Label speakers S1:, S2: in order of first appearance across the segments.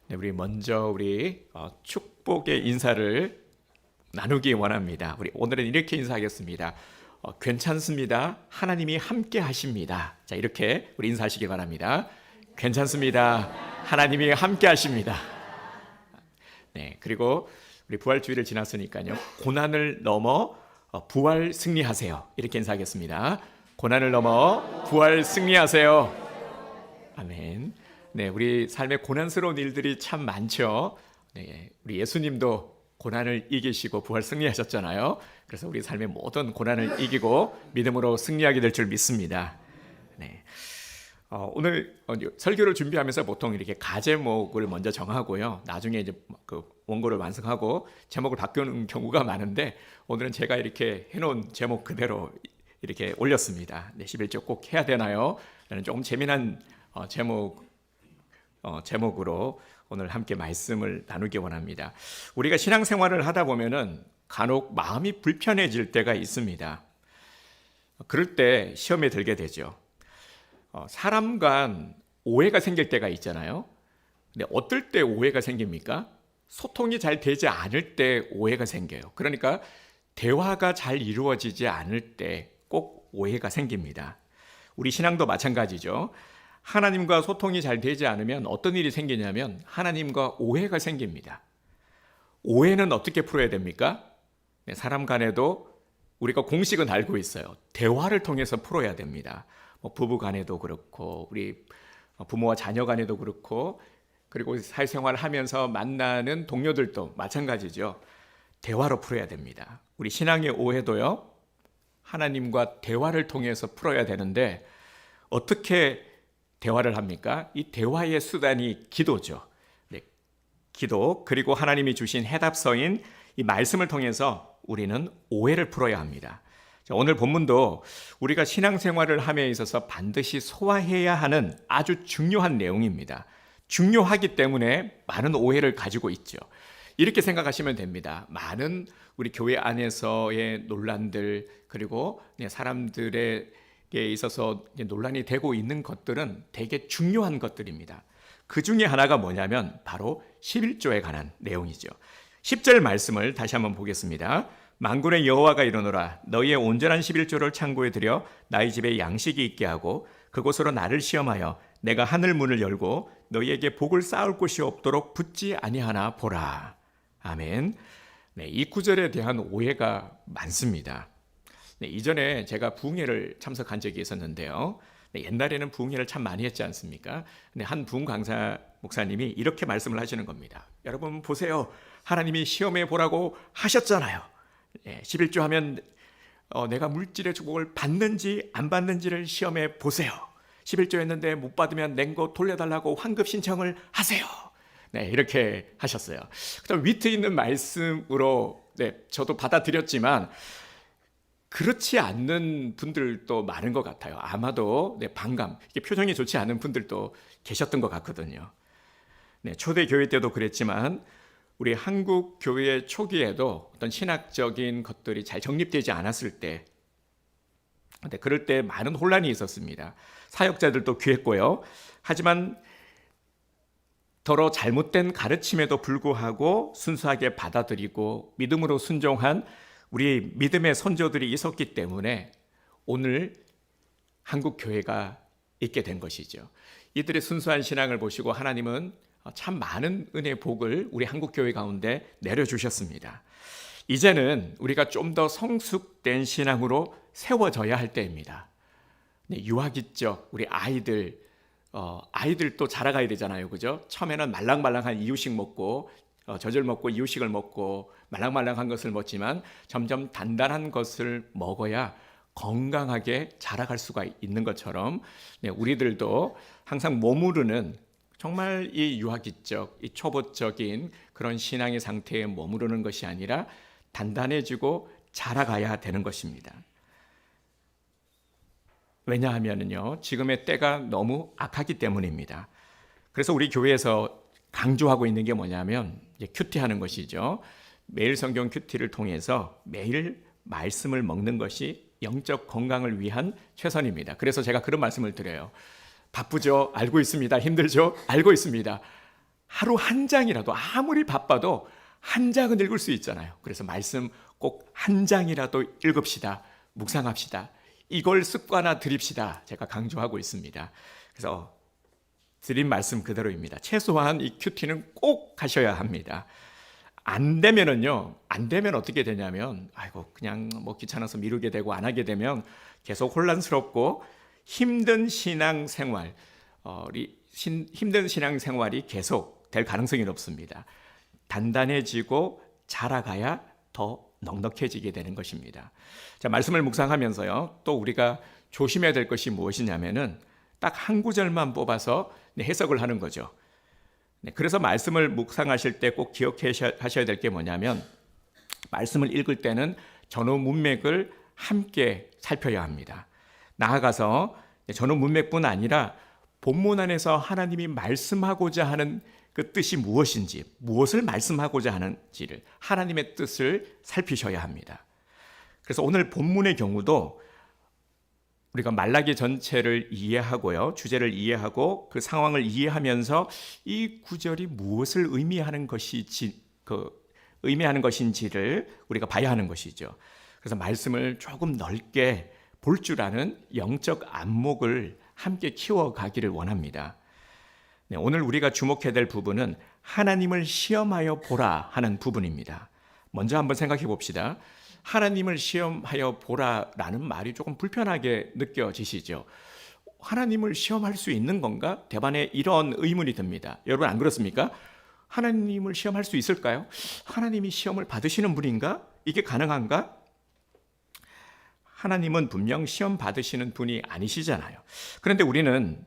S1: 네, 우리 먼저 축복의 인사를 나누기 원합니다. 우리 오늘은 이렇게 인사하겠습니다. 괜찮습니다. 하나님이 함께 하십니다. 자, 이렇게 우리 인사하시기 바랍니다. 괜찮습니다. 하나님이 함께 하십니다. 네, 그리고 우리 부활주의를 지났으니까요. 고난을 넘어 부활 승리하세요. 이렇게 인사하겠습니다. 고난을 넘어 부활 승리하세요. 아멘. 네, 우리 삶에 고난스러운 일들이 참 많죠. 네, 우리 예수님도 고난을 이기시고 부활 승리하셨잖아요. 그래서 우리 삶의 모든 고난을 이기고 믿음으로 승리하게 될 줄 믿습니다. 네. 오늘 설교를 준비하면서 보통 이렇게 가제목을 먼저 정하고요. 나중에 이제 그 원고를 완성하고 제목을 바꾸는 경우가 많은데 오늘은 제가 이렇게 해놓은 제목 그대로 이렇게 올렸습니다. 네, 11조 꼭 해야 되나요? 라는 조금 재미난 제목으로 오늘 함께 말씀을 나누기 원합니다. 우리가 신앙생활을 하다 보면은 간혹 마음이 불편해질 때가 있습니다. 그럴 때 시험에 들게 되죠. 사람 간 오해가 생길 때가 있잖아요. 근데 어떨 때 오해가 생깁니까? 소통이 잘 되지 않을 때 오해가 생겨요. 그러니까 대화가 잘 이루어지지 않을 때 꼭 오해가 생깁니다. 우리 신앙도 마찬가지죠. 하나님과 소통이 잘 되지 않으면 어떤 일이 생기냐면 하나님과 오해가 생깁니다. 오해는 어떻게 풀어야 됩니까? 네, 사람 간에도 우리가 공식은 알고 있어요. 대화를 통해서 풀어야 됩니다. 부부 간에도 그렇고 우리 부모와 자녀 간에도 그렇고 그리고 사회생활을 하면서 만나는 동료들도 마찬가지죠. 대화로 풀어야 됩니다. 우리 신앙의 오해도요. 하나님과 대화를 통해서 풀어야 되는데 어떻게 대화를 합니까? 이 대화의 수단이 기도죠. 네, 기도 그리고 하나님이 주신 해답서인 이 말씀을 통해서 우리는 오해를 풀어야 합니다. 자, 오늘 본문도 우리가 신앙생활을 함에 있어서 반드시 소화해야 하는 아주 중요한 내용입니다. 중요하기 때문에 많은 오해를 가지고 있죠. 이렇게 생각하시면 됩니다. 많은 우리 교회 안에서의 논란들 그리고 사람들에게 있어서 논란이 되고 있는 것들은 되게 중요한 것들입니다. 그 중에 하나가 뭐냐면 바로 11조에 관한 내용이죠. 10절 말씀을 다시 한번 보겠습니다. 만군의 여호와가 이르노라 너희의 온전한 11조를 창고에 들여 나의 집에 양식이 있게 하고 그곳으로 나를 시험하여 내가 하늘 문을 열고 너희에게 복을 쌓을 곳이 없도록 붙지 아니하나 보라. 아멘. 네, 이 구절에 대한 오해가 많습니다. 네, 이전에 제가 부흥회를 참석한 적이 있었는데요. 네, 옛날에는 부흥회를 참 많이 했지 않습니까? 근데 한 부흥 강사 목사님이 이렇게 말씀을 하시는 겁니다. 여러분 보세요. 하나님이 시험해 보라고 하셨잖아요. 네, 11조 하면 내가 물질의 축복을 받는지 안 받는지를 시험해 보세요. 11조 했는데 못 받으면 낸 거 돌려달라고 환급 신청을 하세요. 네, 이렇게 하셨어요. 그다음 위트 있는 말씀으로 저도 받아들였지만 그렇지 않는 분들도 많은 것 같아요. 아마도 반감, 이게 표정이 좋지 않은 분들도 계셨던 것 같거든요. 네, 초대 교회 때도 그랬지만 우리 한국 교회 초기에도 어떤 신학적인 것들이 잘 정립되지 않았을 때, 그럴 때 많은 혼란이 있었습니다. 사역자들도 귀했고요. 하지만 더러 잘못된 가르침에도 불구하고 순수하게 받아들이고 믿음으로 순종한 우리 믿음의 선조들이 있었기 때문에 오늘 한국 교회가 있게 된 것이죠. 이들의 순수한 신앙을 보시고 하나님은 참 많은 은혜의 복을 우리 한국 교회 가운데 내려주셨습니다. 이제는 우리가 좀 더 성숙된 신앙으로 세워져야 할 때입니다. 네, 유아기적 우리 아이들도 자라가야 되잖아요, 그죠? 처음에는 말랑말랑한 이유식 먹고 젖을 먹고 이유식을 먹고 말랑말랑한 것을 먹지만 점점 단단한 것을 먹어야 건강하게 자라갈 수가 있는 것처럼 우리들도 항상 머무르는 정말 이 유아기적, 이 초보적인 그런 신앙의 상태에 머무르는 것이 아니라 단단해지고 자라가야 되는 것입니다. 왜냐하면요, 지금의 때가 너무 악하기 때문입니다. 그래서 우리 교회에서 강조하고 있는 게 뭐냐면 큐티하는 것이죠. 매일 성경 큐티를 통해서 매일 말씀을 먹는 것이 영적 건강을 위한 최선입니다. 그래서 제가 그런 말씀을 드려요. 바쁘죠? 알고 있습니다. 힘들죠? 알고 있습니다. 하루 한 장이라도 아무리 바빠도 한 장은 읽을 수 있잖아요. 그래서 말씀 꼭 한 장이라도 읽읍시다. 묵상합시다. 이걸 습관화 드립시다. 제가 강조하고 있습니다. 그래서 드린 말씀 그대로입니다. 최소한 이 큐티는 꼭 하셔야 합니다. 안 되면 어떻게 되냐면, 그냥 귀찮아서 미루게 되고 안 하게 되면 계속 혼란스럽고 힘든 신앙생활이 계속 될 가능성이 높습니다. 단단해지고 자라가야 더 넉넉해지게 되는 것입니다. 자, 말씀을 묵상하면서요, 또 우리가 조심해야 될 것이 무엇이냐면은 딱 한 구절만 뽑아서 해석을 하는 거죠. 그래서 말씀을 묵상하실 때 꼭 기억하셔야 될 게 뭐냐면, 말씀을 읽을 때는 전후 문맥을 함께 살펴야 합니다. 나아가서 전후 문맥뿐 아니라 본문 안에서 하나님이 말씀하고자 하는 그 뜻이 무엇인지, 무엇을 말씀하고자 하는지를, 하나님의 뜻을 살피셔야 합니다. 그래서 오늘 본문의 경우도 우리가 말라기 전체를 이해하고요, 주제를 이해하고 그 상황을 이해하면서 이 구절이 무엇을 의미하는 것인지를 우리가 봐야 하는 것이죠. 그래서 말씀을 조금 넓게 볼 줄 아는 영적 안목을 함께 키워가기를 원합니다. 오늘 우리가 주목해야 될 부분은 하나님을 시험하여 보라 하는 부분입니다. 먼저 한번 생각해 봅시다. 하나님을 시험하여 보라라는 말이 조금 불편하게 느껴지시죠? 하나님을 시험할 수 있는 건가? 대반에 이런 의문이 듭니다. 여러분 안 그렇습니까? 하나님을 시험할 수 있을까요? 하나님이 시험을 받으시는 분인가? 이게 가능한가? 하나님은 분명 시험 받으시는 분이 아니시잖아요. 그런데 우리는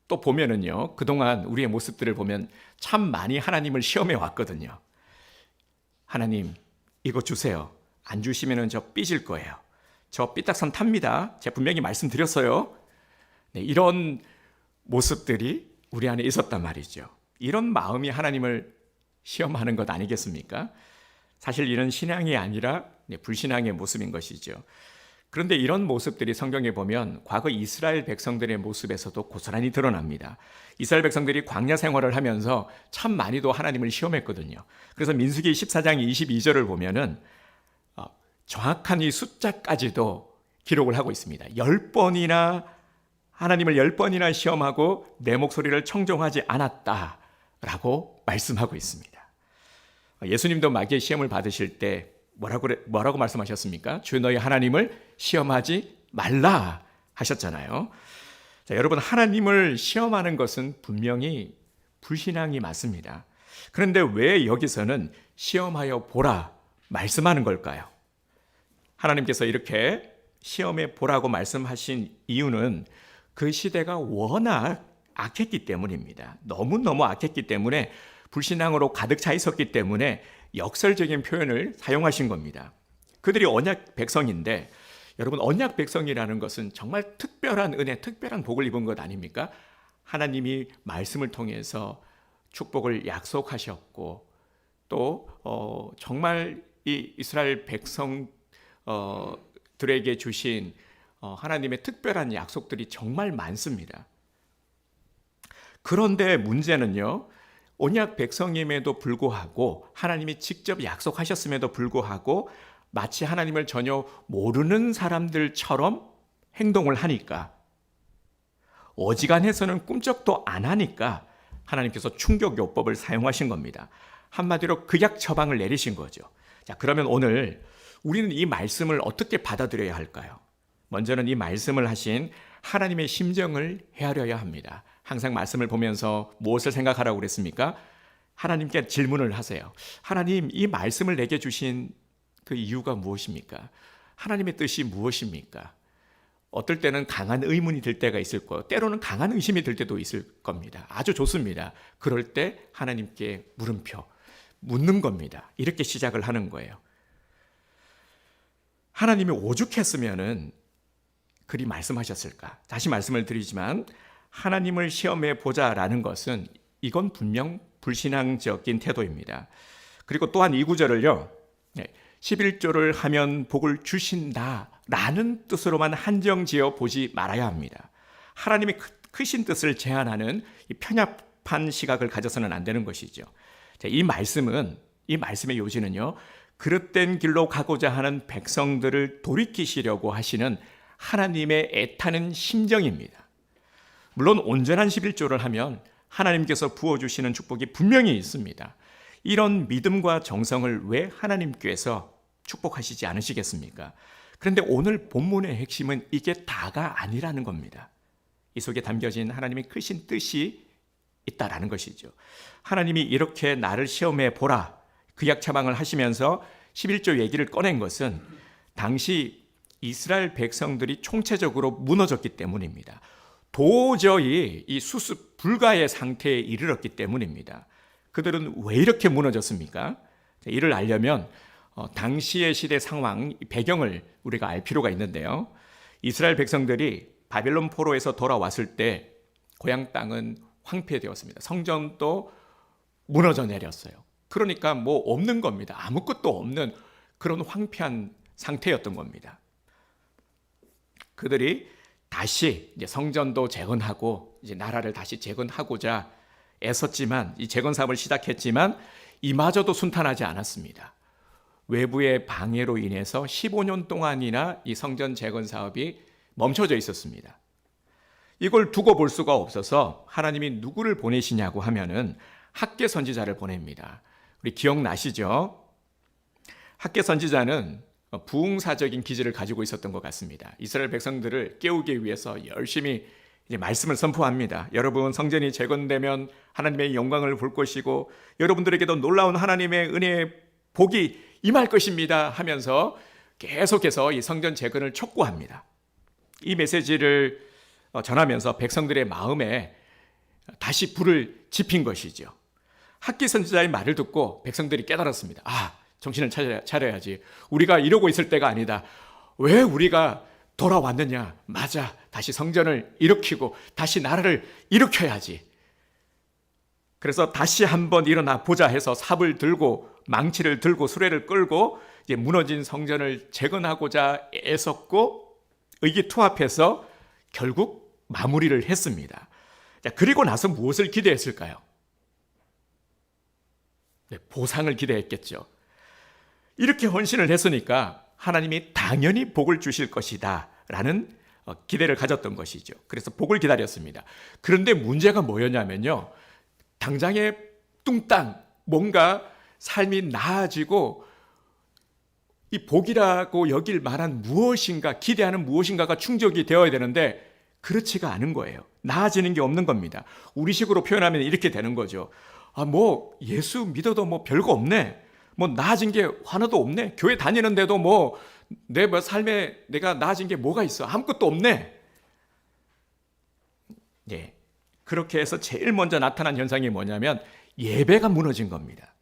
S1: 또 보면은요, 그동안 우리의 모습들을 보면 참 많이 하나님을 시험해 왔거든요. 하나님, 이거 주세요. 안 주시면은 저 삐질 거예요. 저 삐딱선 탑니다. 제가 분명히 말씀드렸어요. 이런 모습들이 우리 안에 있었단 말이죠. 이런 마음이 하나님을 시험하는 것 아니겠습니까? 사실 이런 신앙이 아니라 불신앙의 모습인 것이죠. 그런데 이런 모습들이 성경에 보면 과거 이스라엘 백성들의 모습에서도 고스란히 드러납니다. 이스라엘 백성들이 광야 생활을 하면서 참 많이도 하나님을 시험했거든요. 그래서 민수기 14장 22절을 보면은 정확한 이 숫자까지도 기록을 하고 있습니다. 10번이나 하나님을 10번이나 시험하고 내 목소리를 청종하지 않았다라고 말씀하고 있습니다. 예수님도 마귀의 시험을 받으실 때 뭐라고 말씀하셨습니까? 주 너희 하나님을 시험하지 말라 하셨잖아요. 자, 여러분, 하나님을 시험하는 것은 분명히 불신앙이 맞습니다. 그런데 왜 여기서는 시험하여 보라 말씀하는 걸까요? 하나님께서 이렇게 시험해 보라고 말씀하신 이유는 그 시대가 워낙 악했기 때문입니다. 너무너무 악했기 때문에, 불신앙으로 가득 차 있었기 때문에 역설적인 표현을 사용하신 겁니다. 그들이 언약 백성인데, 여러분, 언약 백성이라는 것은 정말 특별한 은혜, 특별한 복을 입은 것 아닙니까? 하나님이 말씀을 통해서 축복을 약속하셨고, 또 정말 이 이스라엘 백성들에게 주신 하나님의 특별한 약속들이 정말 많습니다. 그런데 문제는요, 언약 백성임에도 불구하고, 하나님이 직접 약속하셨음에도 불구하고 마치 하나님을 전혀 모르는 사람들처럼 행동을 하니까, 어지간해서는 꿈쩍도 안 하니까 하나님께서 충격요법을 사용하신 겁니다. 한마디로 극약 처방을 내리신 거죠. 자, 그러면 오늘 우리는 이 말씀을 어떻게 받아들여야 할까요? 먼저는 이 말씀을 하신 하나님의 심정을 헤아려야 합니다. 항상 말씀을 보면서 무엇을 생각하라고 그랬습니까? 하나님께 질문을 하세요. 하나님, 이 말씀을 내게 주신 그 이유가 무엇입니까? 하나님의 뜻이 무엇입니까? 어떨 때는 강한 의문이 들 때가 있을 거예요. 때로는 강한 의심이 들 때도 있을 겁니다. 아주 좋습니다. 그럴 때 하나님께 물음표, 묻는 겁니다. 이렇게 시작을 하는 거예요. 하나님이 오죽했으면은 그리 말씀하셨을까? 다시 말씀을 드리지만, 하나님을 시험해 보자라는 것은 이건 분명 불신앙적인 태도입니다. 그리고 또한 이 구절을요, 11조를 하면 복을 주신다라는 뜻으로만 한정지어 보지 말아야 합니다. 하나님의 크신 뜻을 제한하는 이 편협한 시각을 가져서는 안 되는 것이죠. 자, 이 말씀의 요지는요, 그릇된 길로 가고자 하는 백성들을 돌이키시려고 하시는 하나님의 애타는 심정입니다. 물론 온전한 11조를 하면 하나님께서 부어주시는 축복이 분명히 있습니다. 이런 믿음과 정성을 왜 하나님께서 축복하시지 않으시겠습니까? 그런데 오늘 본문의 핵심은 이게 다가 아니라는 겁니다. 이 속에 담겨진 하나님의 크신 뜻이 있다라는 것이죠. 하나님이 이렇게 나를 시험해 보라, 구약 처방을 하시면서 11조 얘기를 꺼낸 것은 당시 이스라엘 백성들이 총체적으로 무너졌기 때문입니다. 도저히 이 수습 불가의 상태에 이르렀기 때문입니다. 그들은 왜 이렇게 무너졌습니까? 이를 알려면 당시의 시대 상황, 배경을 우리가 알 필요가 있는데요. 이스라엘 백성들이 바벨론 포로에서 돌아왔을 때 고향 땅은 황폐되었습니다. 성전도 무너져 내렸어요. 그러니까 뭐 없는 겁니다. 아무것도 없는 그런 황폐한 상태였던 겁니다. 그들이 다시 이제 성전도 재건하고 이제 나라를 다시 재건하고자 애썼지만, 이 재건 사업을 시작했지만 이마저도 순탄하지 않았습니다. 외부의 방해로 인해서 15년 동안이나 이 성전 재건 사업이 멈춰져 있었습니다. 이걸 두고 볼 수가 없어서 하나님이 누구를 보내시냐고 하면은 학개 선지자를 보냅니다. 우리 기억나시죠? 학개 선지자는 부흥사적인 기질을 가지고 있었던 것 같습니다. 이스라엘 백성들을 깨우기 위해서 열심히 이제 말씀을 선포합니다. 여러분, 성전이 재건되면 하나님의 영광을 볼 것이고 여러분들에게도 놀라운 하나님의 은혜의 복이 임할 것입니다 하면서 계속해서 이 성전 재건을 촉구합니다. 이 메시지를 전하면서 백성들의 마음에 다시 불을 지핀 것이죠. 학기 선지자의 말을 듣고 백성들이 깨달았습니다. 아, 정신을 차려야지. 우리가 이러고 있을 때가 아니다. 왜 우리가 돌아왔느냐? 맞아. 다시 성전을 일으키고 다시 나라를 일으켜야지. 그래서 다시 한번 일어나 보자 해서 삽을 들고 망치를 들고 수레를 끌고 이제 무너진 성전을 재건하고자 애썼고 의기투합해서 결국 마무리를 했습니다. 자, 그리고 나서 무엇을 기대했을까요? 네, 보상을 기대했겠죠. 이렇게 헌신을 했으니까 하나님이 당연히 복을 주실 것이다 라는 기대를 가졌던 것이죠. 그래서 복을 기다렸습니다. 그런데 문제가 뭐였냐면요, 당장에 뚱땅 뭔가 삶이 나아지고 이 복이라고 여길 만한 무엇인가, 기대하는 무엇인가가 충족이 되어야 되는데 그렇지가 않은 거예요. 나아지는 게 없는 겁니다. 우리식으로 표현하면 이렇게 되는 거죠. 아, 뭐 예수 믿어도 뭐 별거 없네. 뭐 나아진 게 하나도 없네. 교회 다니는데도 뭐 내 삶에 내가 나아진 게 뭐가 있어? 아무것도 없네. 예. 그렇게 해서 제일 먼저 나타난 현상이 뭐냐면 예배가 무너진 겁니다.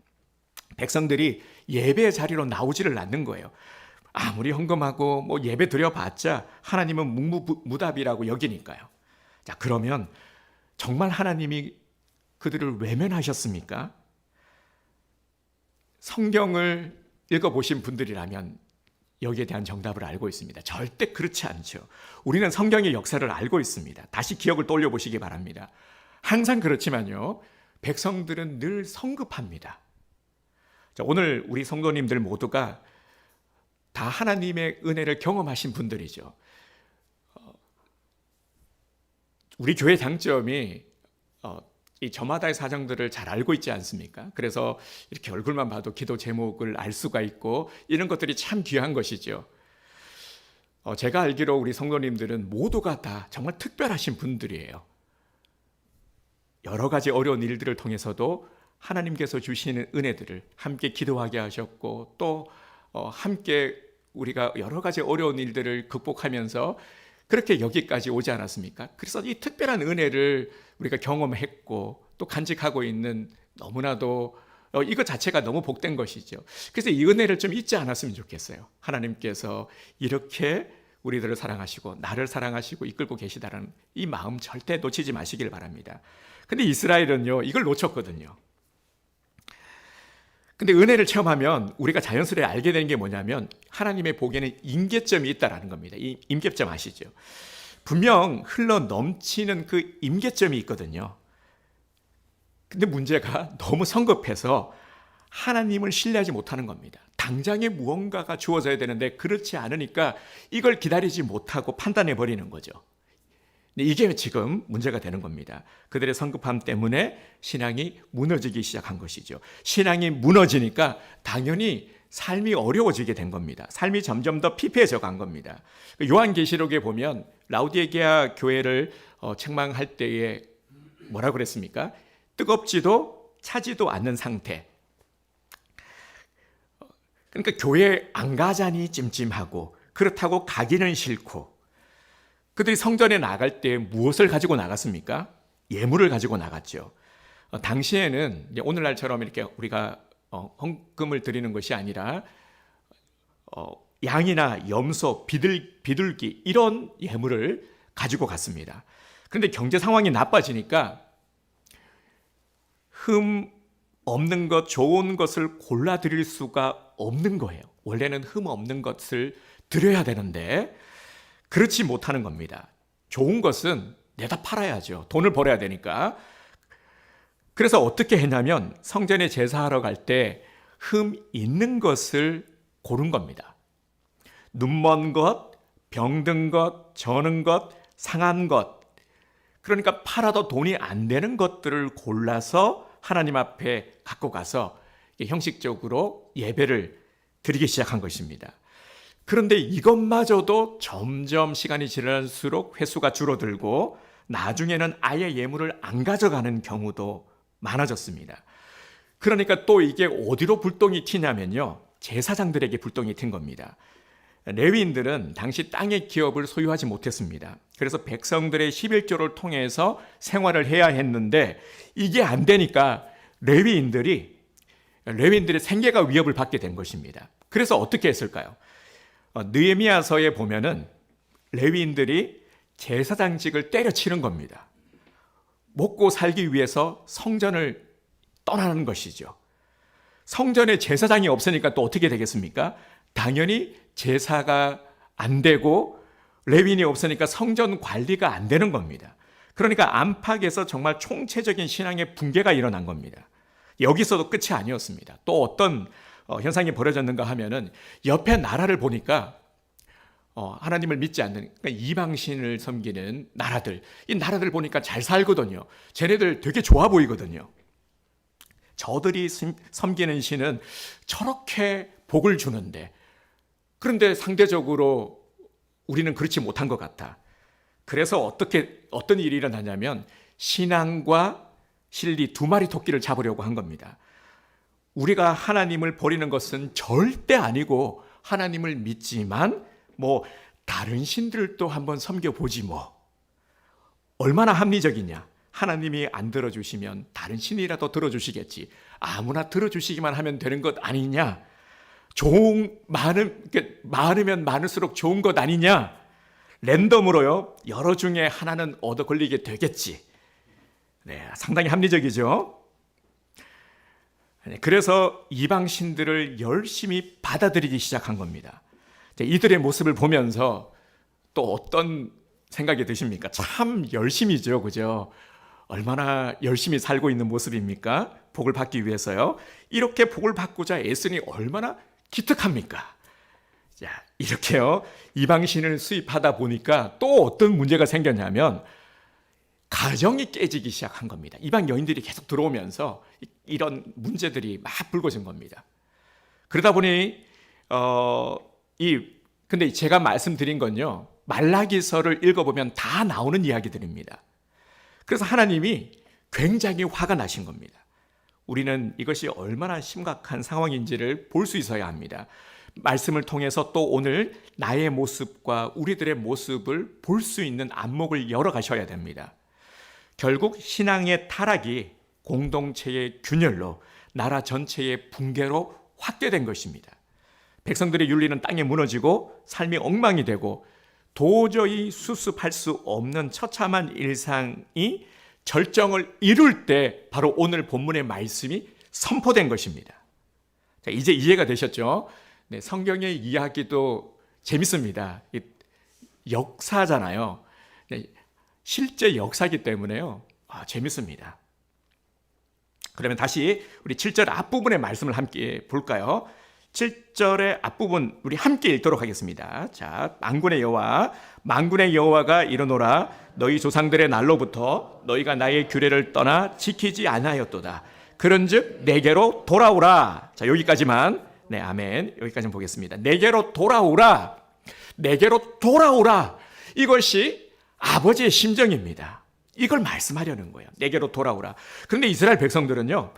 S1: 백성들이 예배의 자리로 나오지를 않는 거예요. 아무리 헌금하고 뭐 예배 드려봤자 하나님은 묵묵무답이라고 여기니까요. 자, 그러면 정말 하나님이 그들을 외면하셨습니까? 성경을 읽어보신 분들이라면 여기에 대한 정답을 알고 있습니다. 절대 그렇지 않죠. 우리는 성경의 역사를 알고 있습니다. 다시 기억을 떠올려보시기 바랍니다. 항상 그렇지만요, 백성들은 늘 성급합니다. 자, 오늘 우리 성도님들 모두가 다 하나님의 은혜를 경험하신 분들이죠. 우리 교회 장점이 이 저마다의 사정들을 잘 알고 있지 않습니까? 그래서 이렇게 얼굴만 봐도 기도 제목을 알 수가 있고 이런 것들이 참 귀한 것이죠. 제가 알기로 우리 성도님들은 모두가 다 정말 특별하신 분들이에요. 여러 가지 어려운 일들을 통해서도 하나님께서 주시는 은혜들을 함께 기도하게 하셨고 또 함께 우리가 여러 가지 어려운 일들을 극복하면서 그렇게 여기까지 오지 않았습니까? 그래서 이 특별한 은혜를 우리가 경험했고 또 간직하고 있는, 너무나도 이것 자체가 너무 복된 것이죠. 그래서 이 은혜를 좀 잊지 않았으면 좋겠어요. 하나님께서 이렇게 우리들을 사랑하시고 나를 사랑하시고 이끌고 계시다는 이 마음 절대 놓치지 마시길 바랍니다. 근데 이스라엘은요, 이걸 놓쳤거든요. 근데 은혜를 체험하면 우리가 자연스레 알게 되는 게 뭐냐면 하나님의 복에는 임계점이 있다라는 겁니다. 이 임계점 아시죠? 분명 흘러 넘치는 그 임계점이 있거든요. 근데 문제가 너무 성급해서 하나님을 신뢰하지 못하는 겁니다. 당장에 무언가가 주어져야 되는데 그렇지 않으니까 이걸 기다리지 못하고 판단해 버리는 거죠. 근데 이게 지금 문제가 되는 겁니다. 그들의 성급함 때문에 신앙이 무너지기 시작한 것이죠. 신앙이 무너지니까 당연히 삶이 어려워지게 된 겁니다. 삶이 점점 더 피폐해져 간 겁니다. 요한계시록에 보면 라우디게아 교회를 책망할 때에 뭐라고 그랬습니까? 뜨겁지도 차지도 않는 상태. 그러니까 교회에 안 가자니 찜찜하고 그렇다고 가기는 싫고, 그들이 성전에 나갈 때 무엇을 가지고 나갔습니까? 예물을 가지고 나갔죠. 당시에는 오늘날처럼 이렇게 우리가 헌금을 드리는 것이 아니라 양이나 염소, 비둘기 이런 예물을 가지고 갔습니다. 그런데 경제 상황이 나빠지니까 흠 없는 것, 좋은 것을 골라 드릴 수가 없는 거예요. 원래는 흠 없는 것을 드려야 되는데 그렇지 못하는 겁니다. 좋은 것은 내다 팔아야죠. 돈을 벌어야 되니까. 그래서 어떻게 했냐면 성전에 제사하러 갈 때 흠 있는 것을 고른 겁니다. 눈먼 것, 병든 것, 저는 것, 상한 것. 그러니까 팔아도 돈이 안 되는 것들을 골라서 하나님 앞에 갖고 가서 형식적으로 예배를 드리기 시작한 것입니다. 그런데 이것마저도 점점 시간이 지날수록 횟수가 줄어들고 나중에는 아예 예물을 안 가져가는 경우도 많아졌습니다. 그러니까 또 이게 어디로 불똥이 튀냐면요, 제사장들에게 불똥이 튄 겁니다. 레위인들은 당시 땅의 기업을 소유하지 못했습니다. 그래서 백성들의 11조를 통해서 생활을 해야 했는데 이게 안 되니까 레위인들의 생계가 위협을 받게 된 것입니다. 그래서 어떻게 했을까요? 느헤미야서에 보면은 레위인들이 제사장직을 때려치는 겁니다. 먹고 살기 위해서 성전을 떠나는 것이죠. 성전에 제사장이 없으니까 또 어떻게 되겠습니까? 당연히 제사가 안 되고 레위인이 없으니까 성전 관리가 안 되는 겁니다. 그러니까 안팎에서 정말 총체적인 신앙의 붕괴가 일어난 겁니다. 여기서도 끝이 아니었습니다. 또 어떤 현상이 벌어졌는가 하면은 옆에 나라를 보니까 하나님을 믿지 않는, 그러니까 이방신을 섬기는 나라들, 이 나라들 보니까 잘 살거든요. 쟤네들 되게 좋아 보이거든요. 저들이 섬기는 신은 저렇게 복을 주는데, 그런데 상대적으로 우리는 그렇지 못한 것 같아. 그래서 어떤 일이 일어나냐면 신앙과 실리 두 마리 토끼를 잡으려고 한 겁니다. 우리가 하나님을 버리는 것은 절대 아니고 하나님을 믿지만 다른 신들도 한번 섬겨보지 뭐. 얼마나 합리적이냐. 하나님이 안 들어주시면 다른 신이라도 들어주시겠지. 아무나 들어주시기만 하면 되는 것 아니냐. 많으면 많을수록 좋은 것 아니냐. 랜덤으로요, 여러 중에 하나는 얻어 걸리게 되겠지. 네, 상당히 합리적이죠. 그래서 이방 신들을 열심히 받아들이기 시작한 겁니다. 이들의 모습을 보면서 또 어떤 생각이 드십니까? 참 열심이죠, 그죠? 얼마나 열심히 살고 있는 모습입니까? 복을 받기 위해서요. 이렇게 복을 받고자 애쓰니 얼마나 기특합니까? 자, 이렇게요, 이방신을 수입하다 보니까 또 어떤 문제가 생겼냐면 가정이 깨지기 시작한 겁니다. 이방 여인들이 계속 들어오면서 이런 문제들이 막 불거진 겁니다. 그러다 보니 근데 제가 말씀드린 건요, 말라기서를 읽어보면 다 나오는 이야기들입니다. 그래서 하나님이 굉장히 화가 나신 겁니다. 우리는 이것이 얼마나 심각한 상황인지를 볼 수 있어야 합니다. 말씀을 통해서 또 오늘 나의 모습과 우리들의 모습을 볼 수 있는 안목을 열어가셔야 됩니다. 결국 신앙의 타락이 공동체의 균열로, 나라 전체의 붕괴로 확대된 것입니다. 백성들의 윤리는 땅에 무너지고 삶이 엉망이 되고 도저히 수습할 수 없는 처참한 일상이 절정을 이룰 때 바로 오늘 본문의 말씀이 선포된 것입니다. 자, 이제 이해가 되셨죠? 네, 성경의 이야기도 재밌습니다. 역사잖아요. 네, 실제 역사이기 때문에요. 재밌습니다. 그러면 다시 우리 7절 앞부분의 말씀을 함께 볼까요? 7절의 앞부분 우리 함께 읽도록 하겠습니다. 자, 만군의 여호와가 이르노라 너희 조상들의 날로부터 너희가 나의 규례를 떠나 지키지 아니하였도다. 그런즉 내게로 돌아오라. 자, 여기까지만. 네, 아멘. 여기까지만 보겠습니다. 내게로 돌아오라. 내게로 돌아오라. 이것이 아버지의 심정입니다. 이걸 말씀하려는 거예요. 내게로 돌아오라. 그런데 이스라엘 백성들은요,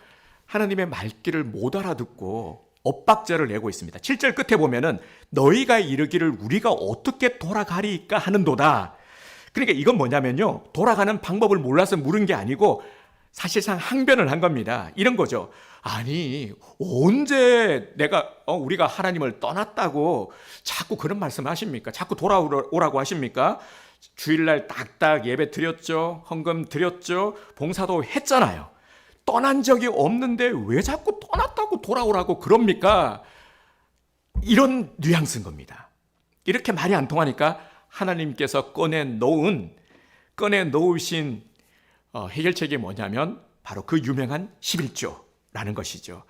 S1: 하나님의 말귀를 못 알아듣고 엇박자를 내고 있습니다. 7절 끝에 보면은 너희가 이르기를 우리가 어떻게 돌아가리까 하는도다. 그러니까 이건 뭐냐면요, 돌아가는 방법을 몰라서 물은 게 아니고 사실상 항변을 한 겁니다. 이런 거죠. 아니, 언제 우리가 하나님을 떠났다고 자꾸 그런 말씀 하십니까? 자꾸 돌아오라고 하십니까? 주일날 딱딱 예배 드렸죠. 헌금 드렸죠. 봉사도 했잖아요. 떠난 적이 없는데 왜 자꾸 떠났다고 돌아오라고 그럽니까? 이런 뉘앙스인 겁니다. 이렇게 말이 안 통하니까 하나님께서 꺼내놓으신 해결책이 뭐냐면 바로 그 유명한 11조라는 것이죠.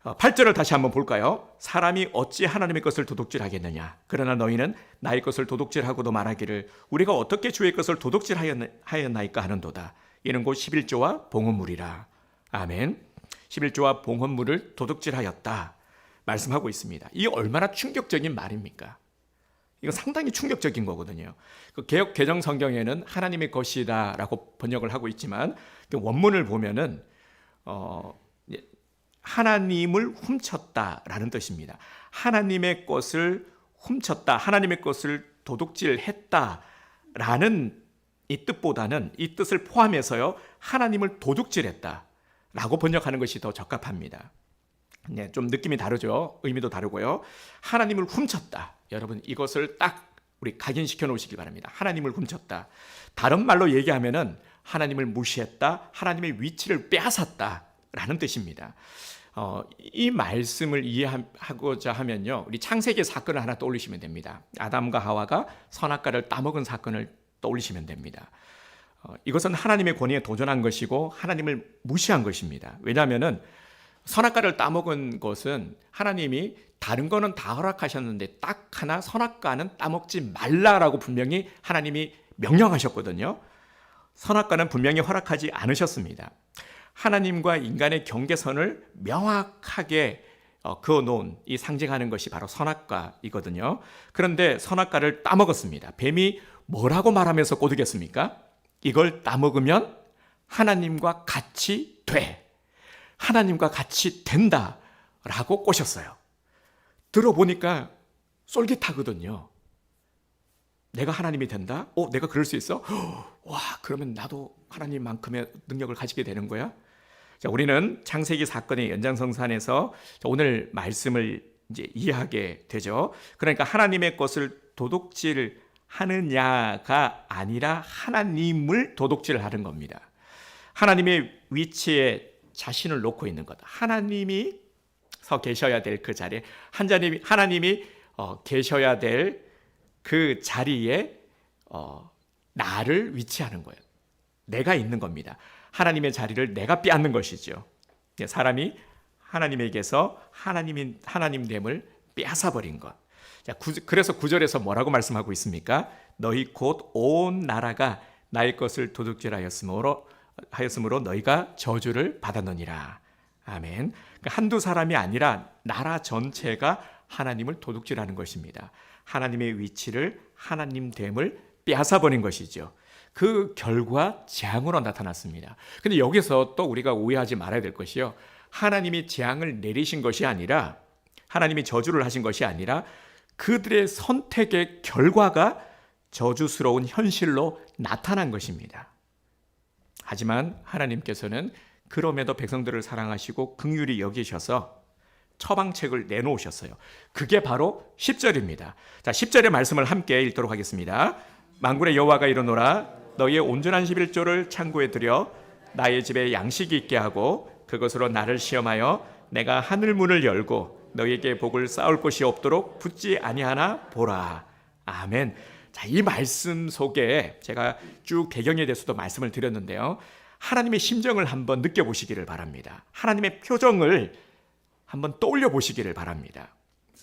S1: 8절을 다시 한번 볼까요? 사람이 어찌 하나님의 것을 도둑질하겠느냐. 그러나 너희는 나의 것을 도둑질하고도 말하기를 우리가 어떻게 주의 것을 도둑질하였나이까 하는도다. 이는 곧 11조와 봉헌물이라. 아멘. 11조와 봉헌물을 도둑질하였다 말씀하고 있습니다. 이게 얼마나 충격적인 말입니까? 이거 상당히 충격적인 거거든요. 그 개역 개정 성경에는 하나님의 것이다라고 번역을 하고 있지만 원문을 보면은 하나님을 훔쳤다라는 뜻입니다. 하나님의 것을 훔쳤다, 하나님의 것을 도둑질했다라는 이 뜻보다는 이 뜻을 포함해서요, 하나님을 도둑질했다라고 번역하는 것이 더 적합합니다. 네, 좀 느낌이 다르죠. 의미도 다르고요. 하나님을 훔쳤다. 여러분 이것을 딱 우리 각인시켜 놓으시기 바랍니다. 하나님을 훔쳤다. 다른 말로 얘기하면은 하나님을 무시했다. 하나님의 위치를 빼앗았다라는 뜻입니다. 이 말씀을 이해하고자 하면요, 우리 창세기 사건을 하나 떠올리시면 됩니다. 아담과 하와가 선악과를 따먹은 사건을 떠올리시면 됩니다. 이것은 하나님의 권위에 도전한 것이고 하나님을 무시한 것입니다. 왜냐하면은 선악과를 따먹은 것은 하나님이 다른 거는 다 허락하셨는데 딱 하나 선악과는 따먹지 말라라고 분명히 하나님이 명령하셨거든요. 선악과는 분명히 허락하지 않으셨습니다. 하나님과 인간의 경계선을 명확하게 그어놓은 이 상징하는 것이 바로 선악과이거든요. 그런데 선악과를 따먹었습니다. 뱀이 뭐라고 말하면서 꼬드겼습니까? 이걸 따먹으면 하나님과 같이 돼. 하나님과 같이 된다라고 꼬셨어요. 들어보니까 쫄깃하거든요. 내가 하나님이 된다? 내가 그럴 수 있어? 와, 그러면 나도 하나님만큼의 능력을 가지게 되는 거야? 자, 우리는 창세기 사건의 연장선상에서 오늘 말씀을 이제 이해하게 되죠. 그러니까 하나님의 것을 도둑질하느냐가 아니라 하나님을 도둑질하는 겁니다. 하나님의 위치에 자신을 놓고 있는 것. 하나님이 서 계셔야 될 그 자리에 하나님이 계셔야 될 그 자리에 나를 위치하는 거예요. 내가 있는 겁니다. 하나님의 자리를 내가 빼앗는 것이죠. 사람이 하나님에게서 하나님됨을 빼앗아버린 것. 그래서 9절에서 뭐라고 말씀하고 있습니까? 너희 곧 온 나라가 나의 것을 도둑질하였으므로 너희가 저주를 받았느니라. 아멘. 한두 사람이 아니라 나라 전체가 하나님을 도둑질하는 것입니다. 하나님의 위치를, 하나님됨을 빼앗아버린 것이죠. 그 결과 재앙으로 나타났습니다. 근데 여기서 또 우리가 오해하지 말아야 될 것이요, 하나님이 재앙을 내리신 것이 아니라, 하나님이 저주를 하신 것이 아니라 그들의 선택의 결과가 저주스러운 현실로 나타난 것입니다. 하지만 하나님께서는 그럼에도 백성들을 사랑하시고 긍휼히 여기셔서 처방책을 내놓으셨어요. 그게 바로 10절입니다. 자, 10절의 말씀을 함께 읽도록 하겠습니다. 만군의 여호와가 이르노라 너희의 온전한 11조를 창고에 들여 나의 집에 양식이 있게 하고 그것으로 나를 시험하여 내가 하늘 문을 열고 너희에게 복을 쌓을 곳이 없도록 붙지 아니하나 보라. 아멘. 자, 이 말씀 속에 제가 쭉 배경에 대해서도 말씀을 드렸는데요, 하나님의 심정을 한번 느껴보시기를 바랍니다. 하나님의 표정을 한번 떠올려 보시기를 바랍니다.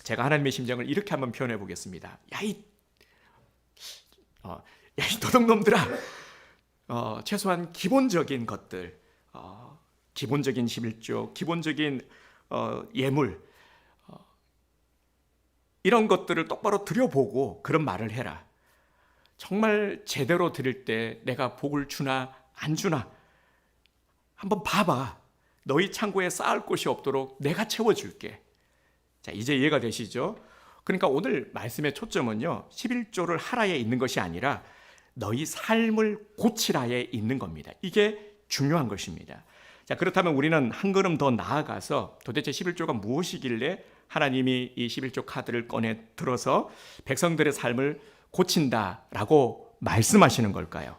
S1: 제가 하나님의 심정을 이렇게 한번 표현해 보겠습니다. 이 도둑놈들아, 최소한 기본적인 것들, 기본적인 11조, 기본적인 예물, 이런 것들을 똑바로 들여보고 그런 말을 해라. 정말 제대로 드릴 때 내가 복을 주나 안 주나 한번 봐봐. 너희 창고에 쌓을 곳이 없도록 내가 채워줄게. 자, 이제 이해가 되시죠? 그러니까 오늘 말씀의 초점은요, 11조를 하라에 있는 것이 아니라 너희 삶을 고치라에 있는 겁니다. 이게 중요한 것입니다. 자, 그렇다면 우리는 한 걸음 더 나아가서 도대체 11조가 무엇이길래 하나님이 이 11조 카드를 꺼내 들어서 백성들의 삶을 고친다라고 말씀하시는 걸까요?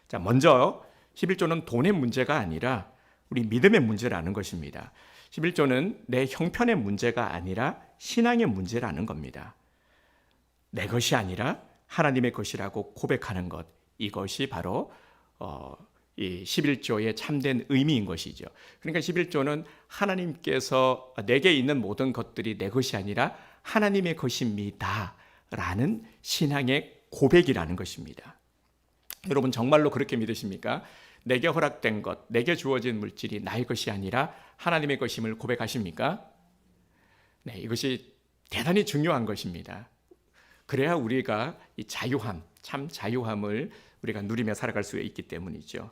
S1: 자, 먼저 11조는 돈의 문제가 아니라 우리 믿음의 문제라는 것입니다. 11조는 내 형편의 문제가 아니라 신앙의 문제라는 겁니다. 내 것이 아니라 하나님의 것이라고 고백하는 것, 이것이 바로 이 11조의 참된 의미인 것이죠. 그러니까 11조는 하나님께서 내게 있는 모든 것들이 내 것이 아니라 하나님의 것입니다 라는 신앙의 고백이라는 것입니다. 여러분 정말로 그렇게 믿으십니까? 내게 허락된 것, 내게 주어진 물질이 나의 것이 아니라 하나님의 것임을 고백하십니까? 네, 이것이 대단히 중요한 것입니다. 그래야 우리가 이 자유함, 참 자유함을 우리가 누리며 살아갈 수 있기 때문이죠.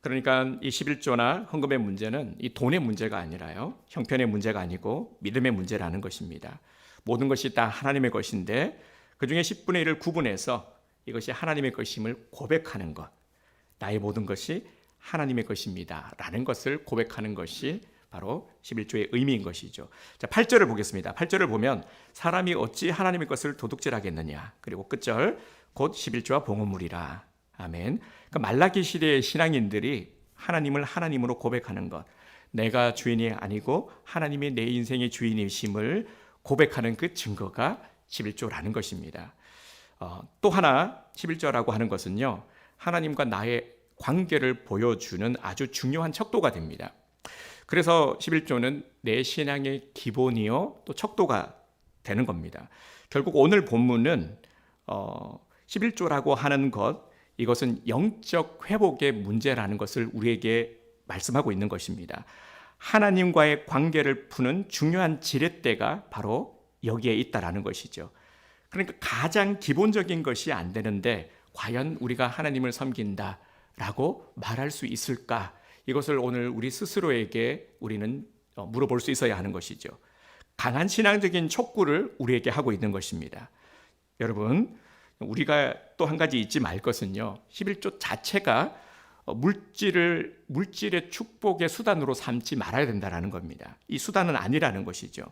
S1: 그러니까 이 11조나 헌금의 문제는 이 돈의 문제가 아니라요, 형편의 문제가 아니고 믿음의 문제라는 것입니다. 모든 것이 다 하나님의 것인데 그중에 10분의 1을 구분해서 이것이 하나님의 것임을 고백하는 것, 나의 모든 것이 하나님의 것입니다 라는 것을 고백하는 것이 바로 11조의 의미인 것이죠. 자, 8절을 보겠습니다. 8절을 보면 사람이 어찌 하나님의 것을 도둑질하겠느냐, 그리고 끝절 곧 11조와 봉헌물이라. 아멘. 그러니까 말라기 시대의 신앙인들이 하나님을 하나님으로 고백하는 것, 내가 주인이 아니고 하나님이 내 인생의 주인이심을 고백하는 그 증거가 11조라는 것입니다. 또 하나 11조라고 하는 것은요, 하나님과 나의 관계를 보여주는 아주 중요한 척도가 됩니다. 그래서 11조는 내 신앙의 기본이요 또 척도가 되는 겁니다. 결국 오늘 본문은 11조라고 하는 것, 이것은 영적 회복의 문제라는 것을 우리에게 말씀하고 있는 것입니다. 하나님과의 관계를 푸는 중요한 지렛대가 바로 여기에 있다라는 것이죠. 그러니까 가장 기본적인 것이 안 되는데 과연 우리가 하나님을 섬긴다라고 말할 수 있을까? 이것을 오늘 우리 스스로에게 우리는 물어볼 수 있어야 하는 것이죠. 강한 신앙적인 촉구를 우리에게 하고 있는 것입니다. 여러분, 우리가 또 한 가지 잊지 말 것은요, 11조 자체가 물질의 축복의 수단으로 삼지 말아야 된다는 겁니다. 이 수단은 아니라는 것이죠.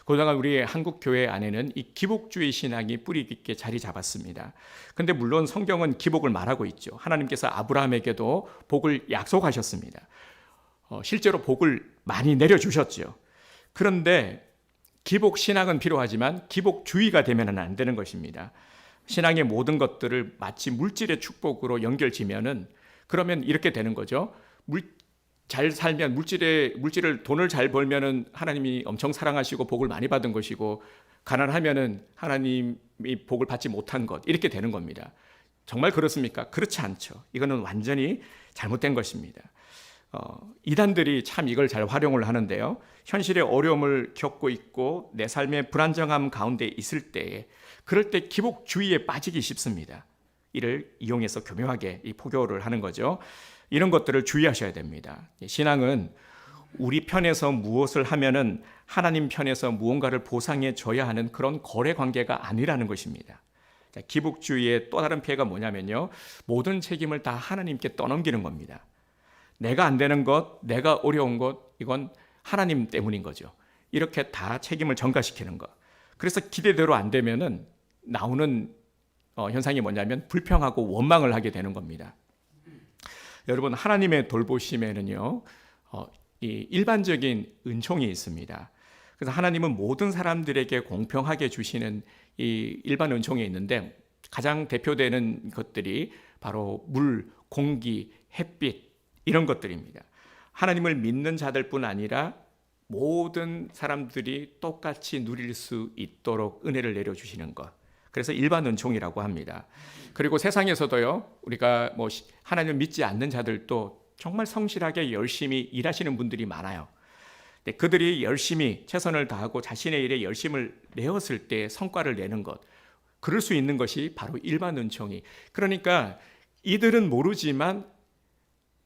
S1: 그동안 우리 한국 교회 안에는 이 기복주의 신앙이 뿌리 깊게 자리 잡았습니다. 그런데 물론 성경은 기복을 말하고 있죠. 하나님께서 아브라함에게도 복을 약속하셨습니다. 실제로 복을 많이 내려주셨죠. 그런데 기복 신앙은 필요하지만 기복주의가 되면 안 되는 것입니다. 신앙의 모든 것들을 마치 물질의 축복으로 연결지면은 그러면 이렇게 되는 거죠. 잘 살면 돈을 잘 벌면은 하나님이 엄청 사랑하시고 복을 많이 받은 것이고, 가난하면은 하나님이 복을 받지 못한 것, 이렇게 되는 겁니다. 정말 그렇습니까? 그렇지 않죠. 이거는 완전히 잘못된 것입니다. 이단들이 참 이걸 잘 활용을 하는데요. 현실의 어려움을 겪고 있고 내 삶의 불안정함 가운데 있을 때에, 그럴 때 기복주의에 빠지기 쉽습니다. 이를 이용해서 교묘하게 이 포교를 하는 거죠. 이런 것들을 주의하셔야 됩니다. 신앙은 우리 편에서 무엇을 하면은 하나님 편에서 무언가를 보상해 줘야 하는 그런 거래 관계가 아니라는 것입니다. 기복주의의 또 다른 폐해가 뭐냐면요, 모든 책임을 다 하나님께 떠넘기는 겁니다. 내가 안 되는 것, 내가 어려운 것, 이건 하나님 때문인 거죠. 이렇게 다 책임을 전가시키는 것. 그래서 기대대로 안 되면은 나오는 현상이 뭐냐면 불평하고 원망을 하게 되는 겁니다. 여러분, 하나님의 돌보심에는요, 이 일반적인 은총이 있습니다. 그래서 하나님은 모든 사람들에게 공평하게 주시는 이 일반 은총이 있는데 가장 대표되는 것들이 바로 물, 공기, 햇빛 이런 것들입니다. 하나님을 믿는 자들뿐 아니라 모든 사람들이 똑같이 누릴 수 있도록 은혜를 내려주시는 것. 그래서 일반 은총이라고 합니다. 그리고 세상에서도요, 우리가 뭐 하나님을 믿지 않는 자들도 정말 성실하게 열심히 일하시는 분들이 많아요. 그들이 열심히 최선을 다하고 자신의 일에 열심을 내었을 때 성과를 내는 것, 그럴 수 있는 것이 바로 일반 은총이. 그러니까 이들은 모르지만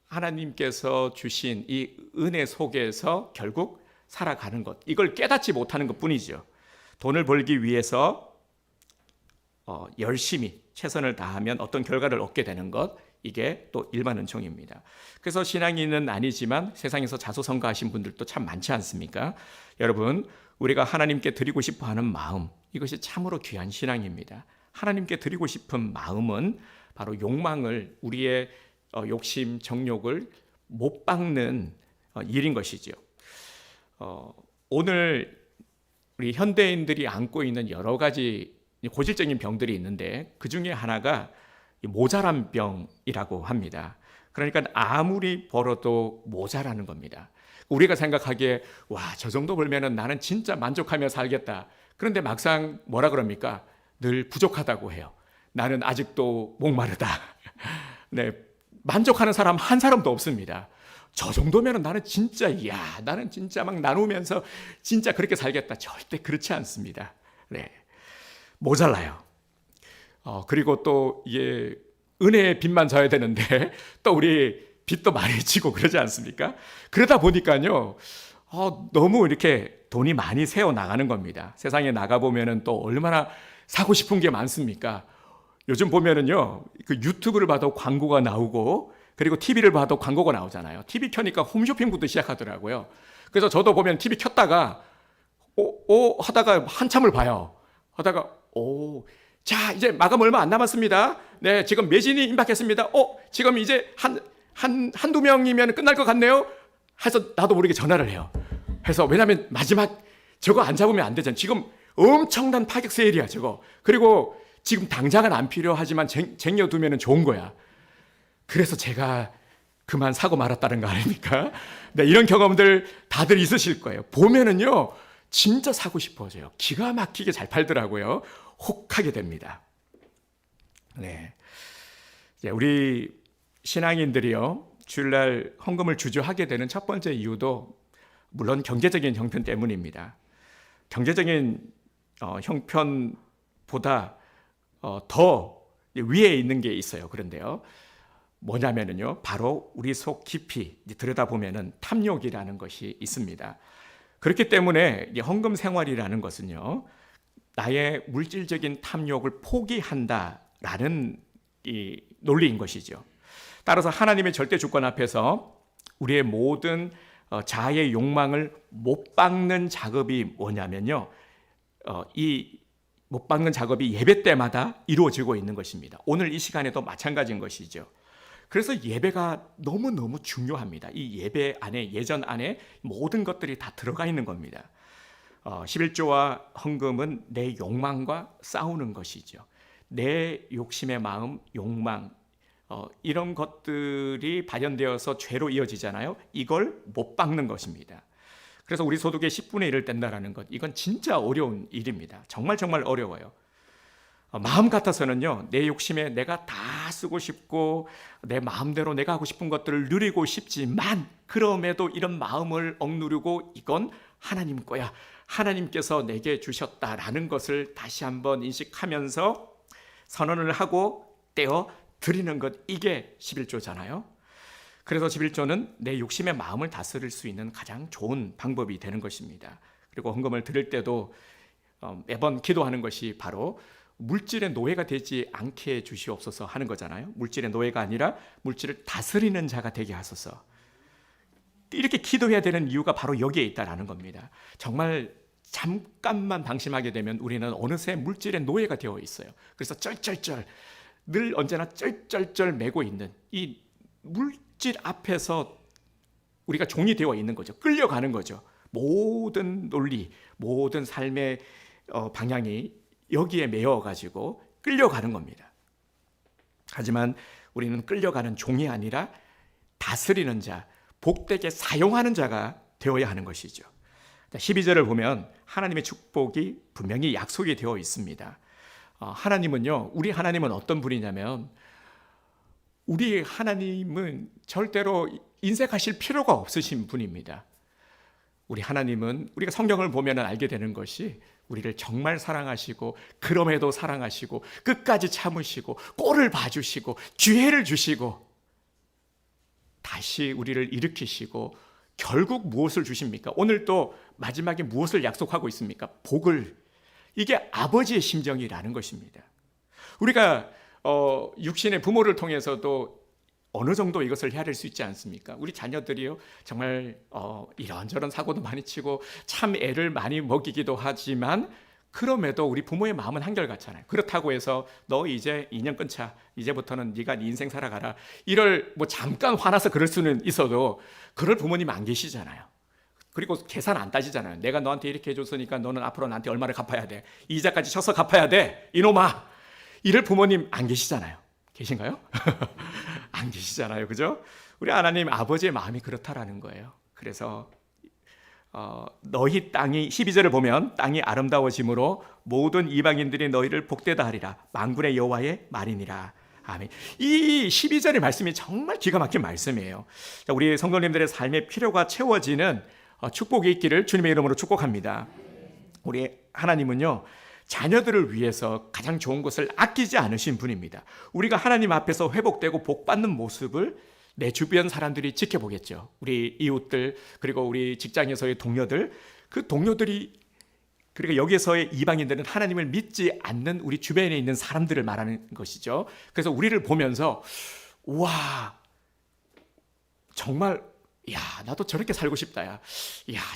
S1: 하나님께서 주신 이 은혜 속에서 결국 살아가는 것, 이걸 깨닫지 못하는 것뿐이죠. 돈을 벌기 위해서 열심히 최선을 다하면 어떤 결과를 얻게 되는 것, 이게 또 일반 은총입니다. 그래서 신앙인은 아니지만 세상에서 자수성가하신 분들도 참 많지 않습니까? 여러분, 우리가 하나님께 드리고 싶어하는 마음, 이것이 참으로 귀한 신앙입니다. 하나님께 드리고 싶은 마음은 바로 욕망을, 우리의 욕심, 정욕을 못 박는 일인 것이죠. 오늘 우리 현대인들이 안고 있는 여러 가지 고질적인 병들이 있는데 그 중에 하나가 모자란 병이라고 합니다. 그러니까 아무리 벌어도 모자라는 겁니다. 우리가 생각하기에 와, 저 정도 벌면은 나는 진짜 만족하며 살겠다. 그런데 막상 뭐라 그럽니까? 늘 부족하다고 해요. 나는 아직도 목마르다. 네, 만족하는 사람 한 사람도 없습니다. 저 정도면 나는 진짜, 나는 진짜 막 나누면서 진짜 그렇게 살겠다. 절대 그렇지 않습니다. 네, 모자라요. 그리고 또 이게 은혜의 빚만 져야 되는데 또 우리 빚도 많이 지고 그러지 않습니까? 그러다 보니까요, 너무 이렇게 돈이 많이 새어 나가는 겁니다. 세상에 나가 보면은 또 얼마나 사고 싶은 게 많습니까? 요즘 보면은요, 그 유튜브를 봐도 광고가 나오고, 그리고 TV를 봐도 광고가 나오잖아요. TV 켜니까 홈쇼핑부터 시작하더라고요. 그래서 저도 보면 TV 켰다가, 하다가 한참을 봐요. 하다가, 자, 이제 마감 얼마 안 남았습니다. 네, 지금 매진이 임박했습니다. 지금 이제 한두 명이면 끝날 것 같네요. 해서 나도 모르게 전화를 해요. 해서 왜냐면 마지막 저거 안 잡으면 안 되잖아요. 지금 엄청난 파격 세일이야, 저거. 그리고 지금 당장은 안 필요하지만 쟁여두면 좋은 거야. 그래서 제가 그만 사고 말았다는 거 아닙니까? 네, 이런 경험들 다들 있으실 거예요. 보면은요, 진짜 사고 싶어져요. 기가 막히게 잘 팔더라고요. 혹하게 됩니다. 네, 우리 신앙인들이요, 주일날 헌금을 주저하게 되는 첫 번째 이유도 물론 경제적인 형편 때문입니다. 경제적인 형편보다 더 위에 있는 게 있어요. 그런데요, 뭐냐면은요, 바로 우리 속 깊이 들여다보면은 탐욕이라는 것이 있습니다. 그렇기 때문에 헌금 생활이라는 것은요, 나의 물질적인 탐욕을 포기한다라는 이 논리인 것이죠. 따라서 하나님의 절대 주권 앞에서 우리의 모든 자아의 욕망을 못 박는 작업이 뭐냐면요, 이 못 박는 작업이 예배 때마다 이루어지고 있는 것입니다. 오늘 이 시간에도 마찬가지인 것이죠. 그래서 예배가 너무너무 중요합니다. 이 예배 안에, 예전 안에 모든 것들이 다 들어가 있는 겁니다. 11조와 헌금은 내 욕망과 싸우는 것이죠. 내 욕심의 마음, 욕망, 이런 것들이 발현되어서 죄로 이어지잖아요. 이걸 못 박는 것입니다. 그래서 우리 소득의 10분의 1을 뗀다라는 것, 이건 진짜 어려운 일입니다. 정말 어려워요. 마음 같아서는요, 내 욕심에 내가 다 쓰고 싶고 내 마음대로 내가 하고 싶은 것들을 누리고 싶지만, 그럼에도 이런 마음을 억누르고 이건 하나님 거야, 하나님께서 내게 주셨다라는 것을 다시 한번 인식하면서 선언을 하고 떼어 드리는 것, 이게 11조잖아요. 그래서 11조는 내 욕심의 마음을 다스릴 수 있는 가장 좋은 방법이 되는 것입니다. 그리고 헌금을 드릴 때도 매번 기도하는 것이 바로 물질의 노예가 되지 않게 주시옵소서 하는 거잖아요. 물질의 노예가 아니라 물질을 다스리는 자가 되게 하소서. 이렇게 기도해야 되는 이유가 바로 여기에 있다라는 겁니다. 정말 잠깐만 방심하게 되면 우리는 어느새 물질의 노예가 되어 있어요. 그래서 쩔쩔쩔, 늘 언제나 쩔쩔쩔 매고 있는 이 물질 앞에서 우리가 종이 되어 있는 거죠. 끌려가는 거죠. 모든 논리, 모든 삶의 방향이 여기에 매여가지고 끌려가는 겁니다. 하지만 우리는 끌려가는 종이 아니라 다스리는 자, 복되게 사용하는 자가 되어야 하는 것이죠. 12절을 보면 하나님의 축복이 분명히 약속이 되어 있습니다. 하나님은요, 우리 하나님은 어떤 분이냐면, 우리 하나님은 절대로 인색하실 필요가 없으신 분입니다. 우리 하나님은 우리가 성경을 보면 알게 되는 것이 우리를 정말 사랑하시고, 그럼에도 사랑하시고, 끝까지 참으시고, 꼴을 봐주시고, 기회를 주시고, 다시 우리를 일으키시고, 결국 무엇을 주십니까? 오늘 또 마지막에 무엇을 약속하고 있습니까? 복을. 이게 아버지의 심정이라는 것입니다. 우리가 육신의 부모를 통해서도 어느 정도 이것을 헤아릴 수 있지 않습니까? 우리 자녀들이요, 정말 이런저런 사고도 많이 치고 참 애를 많이 먹이기도 하지만, 그럼에도 우리 부모의 마음은 한결같잖아요. 그렇다고 해서 너 이제 2년 끊자, 이제부터는 네가 네 인생 살아가라, 이럴 뭐 잠깐 화나서 그럴 수는 있어도 그럴 부모님 안 계시잖아요. 그리고 계산 안 따지잖아요. 내가 너한테 이렇게 해줬으니까 너는 앞으로 나한테 얼마를 갚아야 돼, 이자까지 쳐서 갚아야 돼, 이놈아, 이럴 부모님 안 계시잖아요. 계신가요? 안 계시잖아요. 그죠? 우리 하나님 아버지의 마음이 그렇다라는 거예요. 그래서 너희 땅이, 12절을 보면 땅이 아름다워짐으로 모든 이방인들이 너희를 복되다 하리라, 만군의 여호와의 말이니라. 아멘. 이 12절의 말씀이 정말 기가 막힌 말씀이에요. 우리 성도님들의 삶의 필요가 채워지는 축복이 있기를 주님의 이름으로 축복합니다. 우리 하나님은요, 자녀들을 위해서 가장 좋은 것을 아끼지 않으신 분입니다. 우리가 하나님 앞에서 회복되고 복받는 모습을 내 주변 사람들이 지켜보겠죠. 우리 이웃들, 그리고 우리 직장에서의 동료들, 그 동료들이, 그리고 여기에서의 이방인들은 하나님을 믿지 않는 우리 주변에 있는 사람들을 말하는 것이죠. 그래서 우리를 보면서 와, 정말 야, 나도 저렇게 살고 싶다, 야,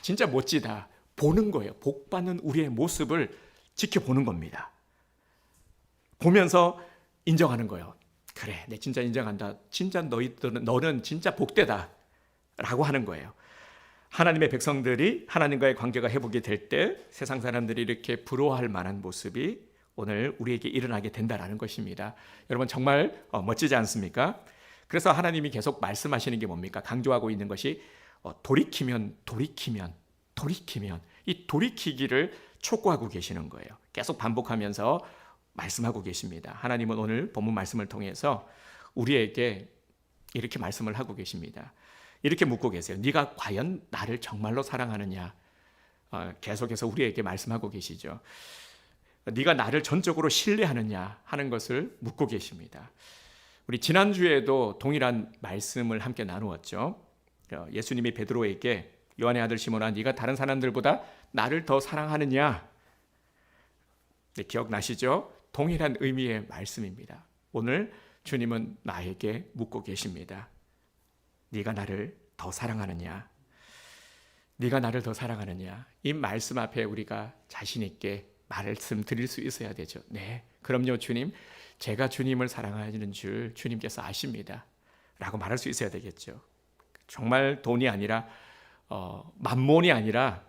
S1: 진짜 멋지다, 보는 거예요. 복받는 우리의 모습을 지켜보는 겁니다. 보면서 인정하는 거예요. 그래, 내 진짜 인정한다. 진짜 너는 진짜 복되다 라고 하는 거예요. 하나님의 백성들이 하나님과의 관계가 회복이 될 때 세상 사람들이 이렇게 부러워할 만한 모습이 오늘 우리에게 일어나게 된다는 것입니다. 여러분, 정말 멋지지 않습니까? 그래서 하나님이 계속 말씀하시는 게 뭡니까? 강조하고 있는 것이 돌이키면 이 돌이키기를 촉구하고 계시는 거예요. 계속 반복하면서 말씀하고 계십니다. 하나님은 오늘 본문 말씀을 통해서 우리에게 이렇게 말씀을 하고 계십니다. 이렇게 묻고 계세요. 네가 과연 나를 정말로 사랑하느냐? 계속해서 우리에게 말씀하고 계시죠. 네가 나를 전적으로 신뢰하느냐 하는 것을 묻고 계십니다. 우리 지난주에도 동일한 말씀을 함께 나누었죠. 예수님이 베드로에게 요한의 아들 시몬아, 네가 다른 사람들보다 나를 더 사랑하느냐? 네, 기억나시죠? 동일한 의미의 말씀입니다. 오늘 주님은 나에게 묻고 계십니다. 네가 나를 더 사랑하느냐? 네가 나를 더 사랑하느냐? 이 말씀 앞에 우리가 자신 있게 말씀드릴 수 있어야 되죠. 네, 그럼요 주님, 제가 주님을 사랑하는 줄 주님께서 아십니다 라고 말할 수 있어야 되겠죠. 정말 돈이 아니라 만몬이 아니라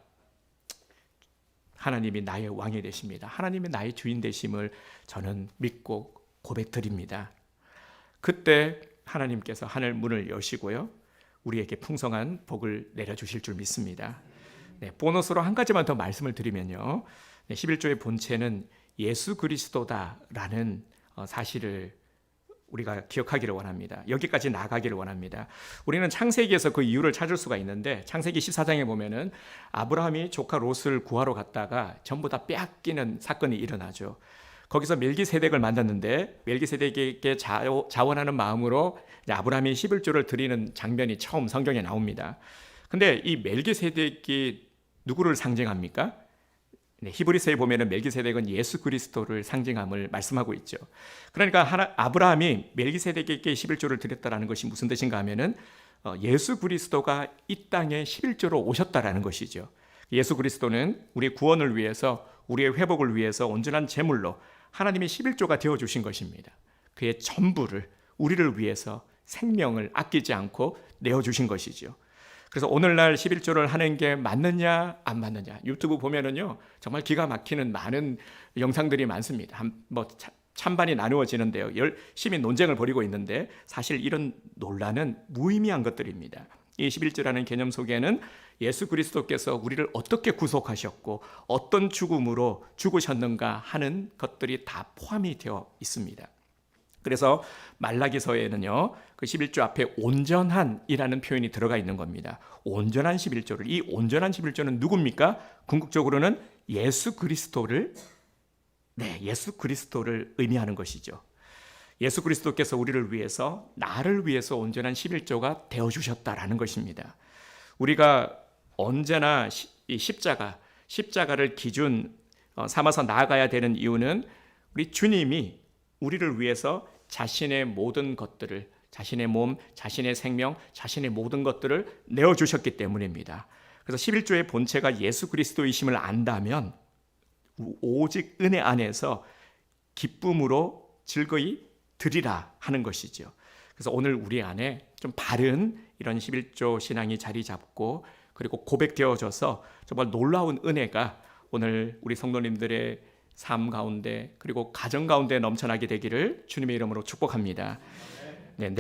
S1: 하나님이 나의 왕이 되십니다. 하나님이 나의 주인 되심을 저는 믿고 고백드립니다. 그때 하나님께서 하늘 문을 여시고요, 우리에게 풍성한 복을 내려주실 줄 믿습니다. 네, 보너스로 한 가지만 더 말씀을 드리면요, 11조의 본체는 예수 그리스도다라는 사실을 우리가 기억하기를 원합니다. 여기까지 나아가기를 원합니다. 우리는 창세기에서 그 이유를 찾을 수가 있는데, 창세기 14장에 보면은 아브라함이 조카 롯을 구하러 갔다가 전부 다 빼앗기는 사건이 일어나죠. 거기서 멜기세덱을 만났는데 멜기세덱에게 자원하는 마음으로 아브라함이 11조를 드리는 장면이 처음 성경에 나옵니다. 근데 이 멜기세덱이 누구를 상징합니까? 네, 히브리서에 보면은 멜기세덱은 예수 그리스도를 상징함을 말씀하고 있죠. 그러니까 아브라함이 멜기세덱에게 11조를 드렸다라는 것이 무슨 뜻인가 하면은 예수 그리스도가 이 땅에 11조로 오셨다라는 것이죠. 예수 그리스도는 우리의 구원을 위해서, 우리의 회복을 위해서 온전한 제물로 하나님의 11조가 되어주신 것입니다. 그의 전부를 우리를 위해서 생명을 아끼지 않고 내어주신 것이죠. 그래서 오늘날 11조를 하는 게 맞느냐 안 맞느냐, 유튜브 보면은요 정말 기가 막히는 많은 영상들이 많습니다. 찬반이 나누어지는데요. 열심히 논쟁을 벌이고 있는데 사실 이런 논란은 무의미한 것들입니다. 이 11조라는 개념 속에는 예수 그리스도께서 우리를 어떻게 구속하셨고 어떤 죽음으로 죽으셨는가 하는 것들이 다 포함이 되어 있습니다. 그래서 말라기서에는요, 그 11조 앞에 온전한이라는 표현이 들어가 있는 겁니다. 온전한 11조를, 이 온전한 11조는 누굽니까? 궁극적으로는 예수 그리스도를 의미하는 것이죠. 예수 그리스도께서 우리를 위해서, 나를 위해서 온전한 11조가 되어주셨다라는 것입니다. 우리가 언제나 이 십자가를 기준 삼아서 나아가야 되는 이유는 우리 주님이 우리를 위해서 자신의 모든 것들을, 자신의 몸, 자신의 생명, 자신의 모든 것들을 내어주셨기 때문입니다. 그래서 11조의 본체가 예수 그리스도이심을 안다면 오직 은혜 안에서 기쁨으로 즐거이 드리라 하는 것이죠. 그래서 오늘 우리 안에 좀 바른 이런 11조 신앙이 자리 잡고 그리고 고백되어져서 정말 놀라운 은혜가 오늘 우리 성도님들의 삶 가운데 그리고 가정 가운데 넘쳐나게 되기를 주님의 이름으로 축복합니다.